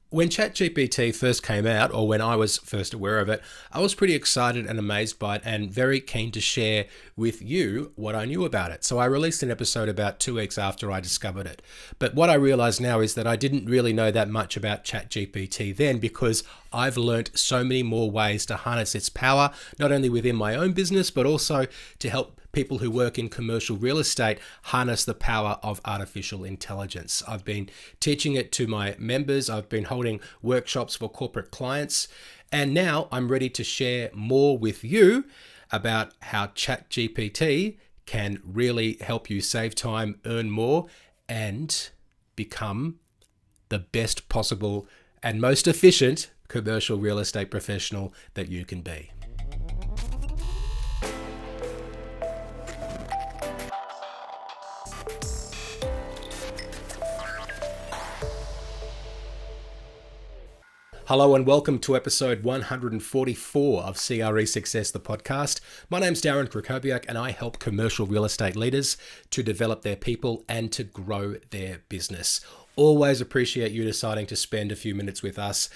When ChatGPT first came out, or when I was first aware of it, I was pretty excited and amazed by it and very keen to share with you what I knew about it. So I released an episode about 2 weeks after I discovered it. But what I realize now is that I didn't really know that much about ChatGPT then, because I've learnt so many more ways to harness its power, not only within my own business, but also to help people who work in commercial real estate harness the power of artificial intelligence. I've been teaching it to my members. I've been holding workshops for corporate clients. And now I'm ready to share more with you about how ChatGPT can really help you save time, earn more, and become the best possible and most efficient commercial real estate professional that you can be. Hello and welcome to episode 144 of CRE Success, the podcast. My name's Darren Krakowiak and I help commercial real estate leaders to develop their people and to grow their business. Always appreciate you deciding to spend a few minutes with us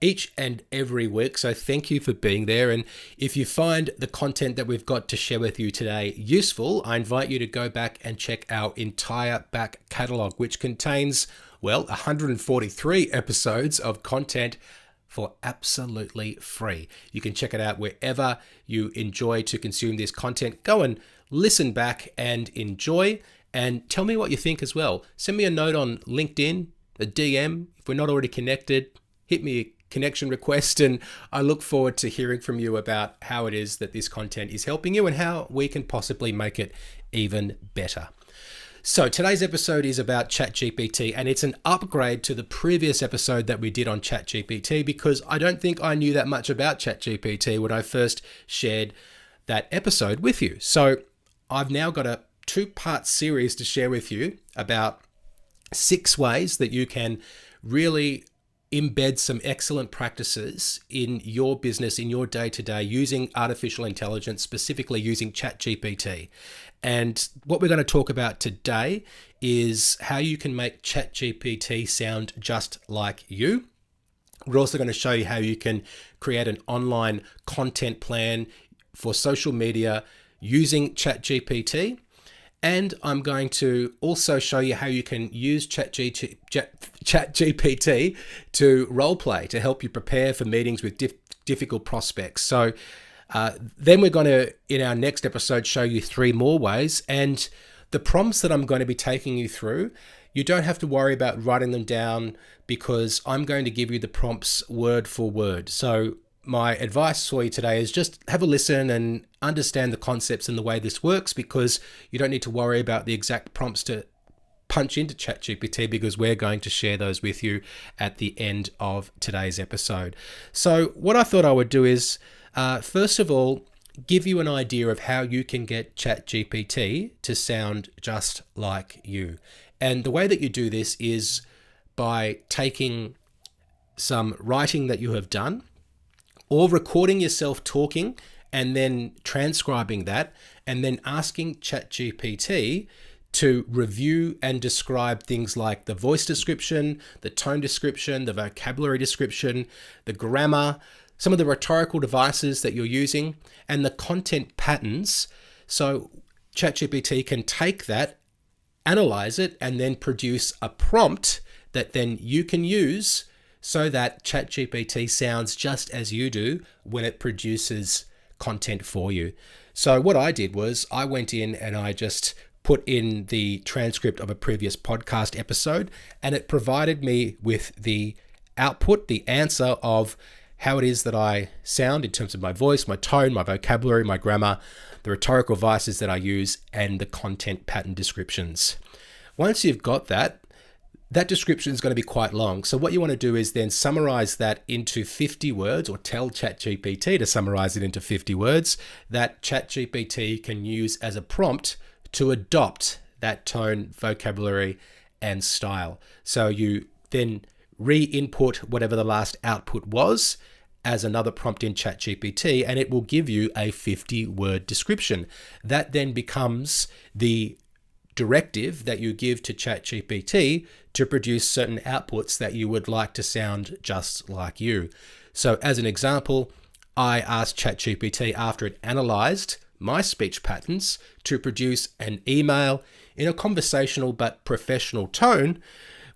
each and every week. So thank you for being there. And if you find the content that we've got to share with you today useful, I invite you to go back and check our entire back catalog, which contains 143 episodes of content for absolutely free. You can check it out wherever you enjoy to consume this content. Go and listen back and enjoy, and tell me what you think as well. Send me a note on LinkedIn, a DM. If we're not already connected, hit me a connection request, and I look forward to hearing from you about how it is that this content is helping you and how we can possibly make it even better. So today's episode is about ChatGPT, and it's an upgrade to the previous episode that we did on ChatGPT, because I don't think I knew that much about ChatGPT when I first shared that episode with you. So I've now got a 2-part series to share with you about 6 ways that you can really embed some excellent practices in your business, in your day-to-day, using artificial intelligence, specifically using ChatGPT. And what we're going to talk about today is how you can make ChatGPT sound just like you. We're also going to show you how you can create an online content plan for social media using ChatGPT. And I'm going to also show you how you can use ChatGPT to role play, to help you prepare for meetings with difficult prospects. So then we're going to, in our next episode, show you 3 more ways. And the prompts that I'm going to be taking you through, you don't have to worry about writing them down, because I'm going to give you the prompts word for word. So my advice for you today is just have a listen and understand the concepts and the way this works, because you don't need to worry about the exact prompts to punch into ChatGPT, because we're going to share those with you at the end of today's episode. So what I thought I would do is, first of all, give you an idea of how you can get ChatGPT to sound just like you. And the way that you do this is by taking some writing that you have done, or recording yourself talking and then transcribing that, and then asking ChatGPT to review and describe things like the voice description, the tone description, the vocabulary description, the grammar, some of the rhetorical devices that you're using, and the content patterns. So ChatGPT can take that, analyze it, and then produce a prompt that then you can use, so that ChatGPT sounds just as you do when it produces content for you. So what I did was I went in and I just put in the transcript of a previous podcast episode, and it provided me with the output, the answer of how it is that I sound in terms of my voice, my tone, my vocabulary, my grammar, the rhetorical devices that I use, and the content pattern descriptions. Once you've got that, that description is going to be quite long. So what you want to do is then summarize that into 50 words, or tell ChatGPT to summarize it into 50 words that ChatGPT can use as a prompt to adopt that tone, vocabulary, and style. So you then re-input whatever the last output was as another prompt in ChatGPT, and it will give you a 50-word description. That then becomes the directive that you give to ChatGPT to produce certain outputs that you would like to sound just like you. So as an example, I asked ChatGPT, after it analyzed my speech patterns, to produce an email in a conversational but professional tone,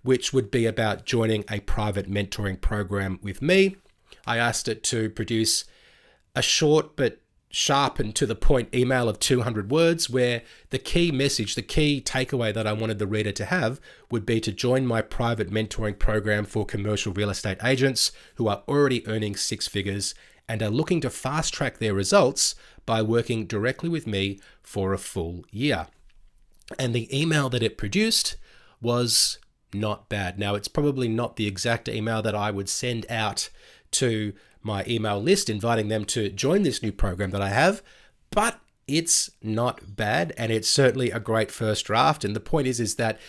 which would be about joining a private mentoring program with me. I asked it to produce a short but sharp and to the point email of 200 words, where the key message, the key takeaway that I wanted the reader to have would be to join my private mentoring program for commercial real estate agents who are already earning six figures and are looking to fast track their results by working directly with me for a full year. And the email that it produced was not bad. Now, it's probably not the exact email that I would send out to my email list inviting them to join this new program that I have, but it's not bad, and it's certainly a great first draft. And the point is that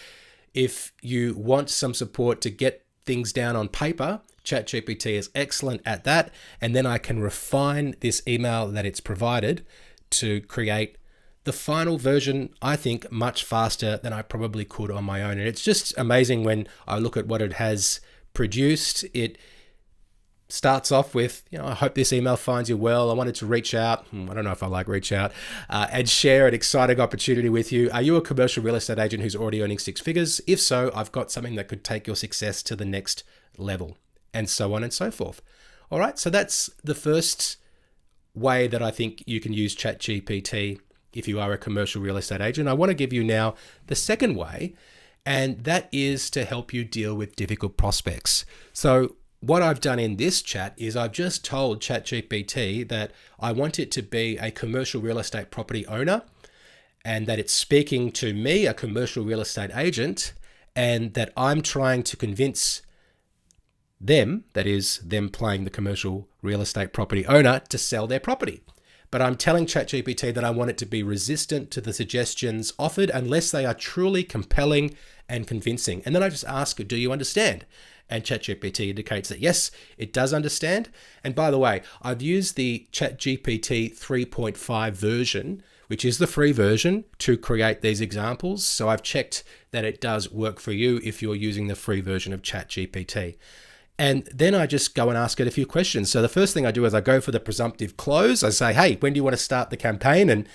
if you want some support to get things down on paper, ChatGPT is excellent at that. And then I can refine this email that it's provided to create the final version, I think, much faster than I probably could on my own. And it's just amazing when I look at what it has produced. It starts off with, I hope this email finds you well. I wanted to reach out. I don't know if I like reach out and share an exciting opportunity with you. Are you a commercial real estate agent who's already earning six figures? If so, I've got something that could take your success to the next level, and so on and so forth. All right. So that's the first way that I think you can use ChatGPT if you are a commercial real estate agent. I want to give you now the second way, and that is to help you deal with difficult prospects. So what I've done in this chat is I've just told ChatGPT that I want it to be a commercial real estate property owner, and that it's speaking to me, a commercial real estate agent, and that I'm trying to convince them, that is them playing the commercial real estate property owner, to sell their property. But I'm telling ChatGPT that I want it to be resistant to the suggestions offered unless they are truly compelling and convincing. And then I just ask, do you understand? And ChatGPT indicates that yes, it does understand. And by the way, I've used the ChatGPT 3.5 version, which is the free version, to create these examples. So I've checked that it does work for you if you're using the free version of ChatGPT. And then I just go and ask it a few questions. So the first thing I do is I go for the presumptive close. I say, hey, when do you want to start the campaign? And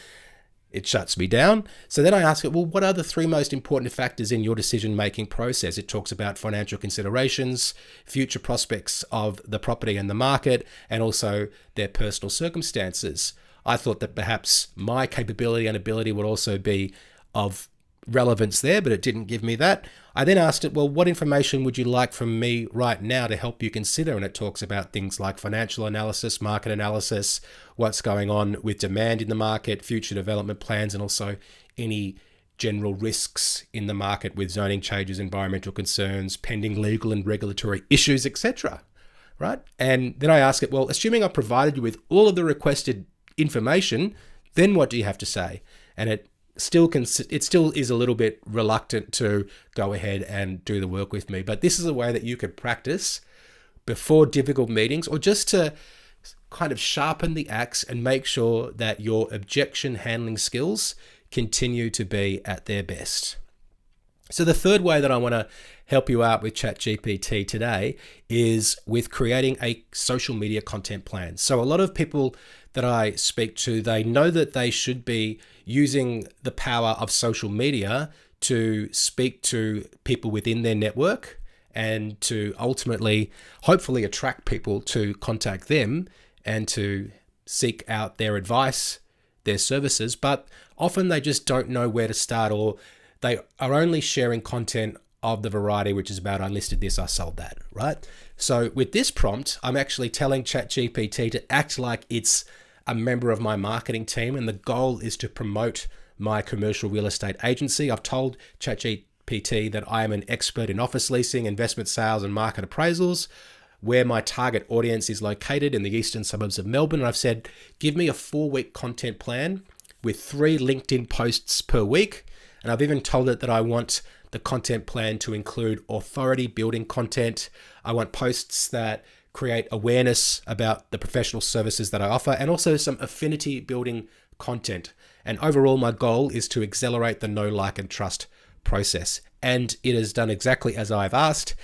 it shuts me down. So then I ask it, well, what are the three most important factors in your decision-making process? It talks about financial considerations, future prospects of the property and the market, and also their personal circumstances. I thought that perhaps my capability and ability would also be of relevance there, but it didn't give me that. I then asked it, well, what information would you like from me right now to help you consider? And it talks about things like financial analysis, market analysis, what's going on with demand in the market, future development plans, and also any general risks in the market with zoning changes, environmental concerns, pending legal and regulatory issues, etc. Right? And then I ask it, well, assuming I provided you with all of the requested information, then what do you have to say? And it still is a little bit reluctant to go ahead and do the work with me. But this is a way that you could practice before difficult meetings, or just to kind of sharpen the axe and make sure that your objection handling skills continue to be at their best. So the third way that I want to help you out with ChatGPT today is with creating a social media content plan. So a lot of people that I speak to, they know that they should be using the power of social media to speak to people within their network and to ultimately, hopefully, attract people to contact them and to seek out their advice, their services. But often they just don't know where to start, or they are only sharing content of the variety which is about, I listed this, I sold that, right? So with this prompt, I'm actually telling ChatGPT to act like it's a member of my marketing team, and the goal is to promote my commercial real estate agency. I've told ChatGPT that I am an expert in office leasing, investment sales, and market appraisals, where my target audience is located in the eastern suburbs of Melbourne. And I've said, give me a 4-week content plan with 3 LinkedIn posts per week. And I've even told it that I want the content plan to include authority building content. I want posts that create awareness about the professional services that I offer, and also some affinity building content. And overall, my goal is to accelerate the know, like, and trust process. And it has done exactly as I've asked.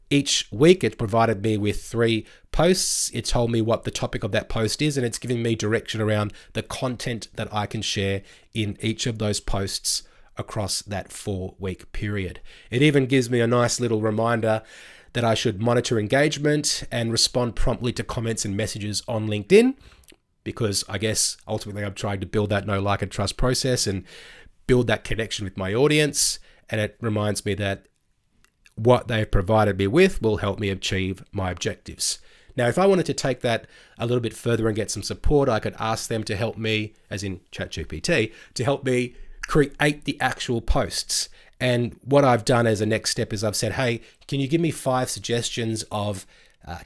Each week, it's provided me with 3 posts. It told me what the topic of that post is, and it's giving me direction around the content that I can share in each of those posts across that 4-week period. It even gives me a nice little reminder that I should monitor engagement and respond promptly to comments and messages on LinkedIn, because I guess ultimately I'm trying to build that know, like, and trust process and build that connection with my audience. And it reminds me that what they've provided me with will help me achieve my objectives. Now, if I wanted to take that a little bit further and get some support, I could ask them to help me, as in ChatGPT, to help me create the actual posts. And what I've done as a next step is I've said, hey, can you give me 5 suggestions of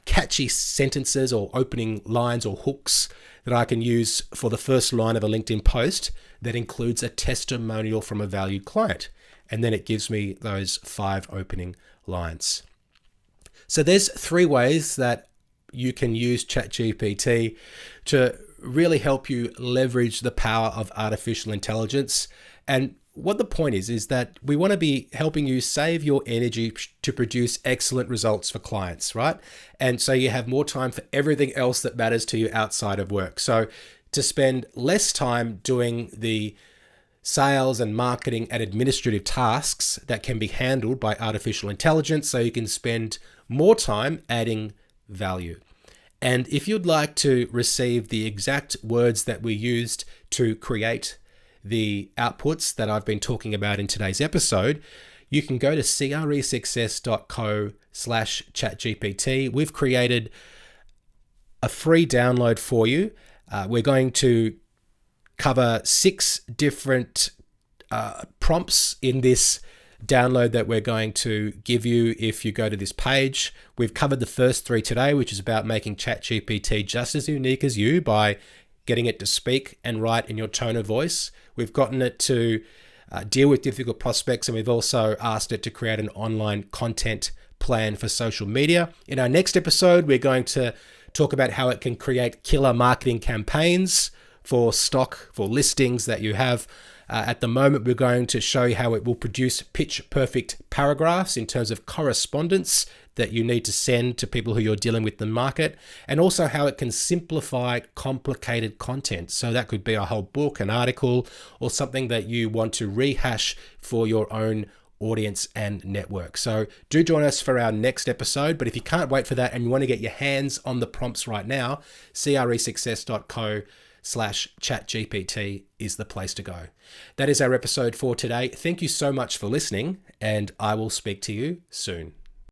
catchy sentences or opening lines or hooks that I can use for the first line of a LinkedIn post that includes a testimonial from a valued client? And then it gives me those 5 opening lines. So there's 3 ways that you can use ChatGPT to really help you leverage the power of artificial intelligence. And what the point is that we want to be helping you save your energy to produce excellent results for clients, right? And so you have more time for everything else that matters to you outside of work. So to spend less time doing the sales and marketing and administrative tasks that can be handled by artificial intelligence, so you can spend more time adding value. And if you'd like to receive the exact words that we used to create the outputs that I've been talking about in today's episode, you can go to cresuccess.co/ChatGPT. We've created a free download for you. We're going to cover 6 different prompts in this download that we're going to give you if you go to this page. We've covered the first 3 today, which is about making ChatGPT just as unique as you by getting it to speak and write in your tone of voice. We've gotten it to deal with difficult prospects, and we've also asked it to create an online content plan for social media. In our next episode, we're going to talk about how it can create killer marketing campaigns for stock, for listings that you have. At the moment, we're going to show you how it will produce pitch perfect paragraphs in terms of correspondence that you need to send to people who you're dealing with in the market, and also how it can simplify complicated content. So that could be a whole book, an article, or something that you want to rehash for your own audience and network. So do join us for our next episode. But if you can't wait for that and you want to get your hands on the prompts right now, cresuccess.co/ChatGPT is the place to go. That is our episode for today. Thank you so much for listening, and I will speak to you soon.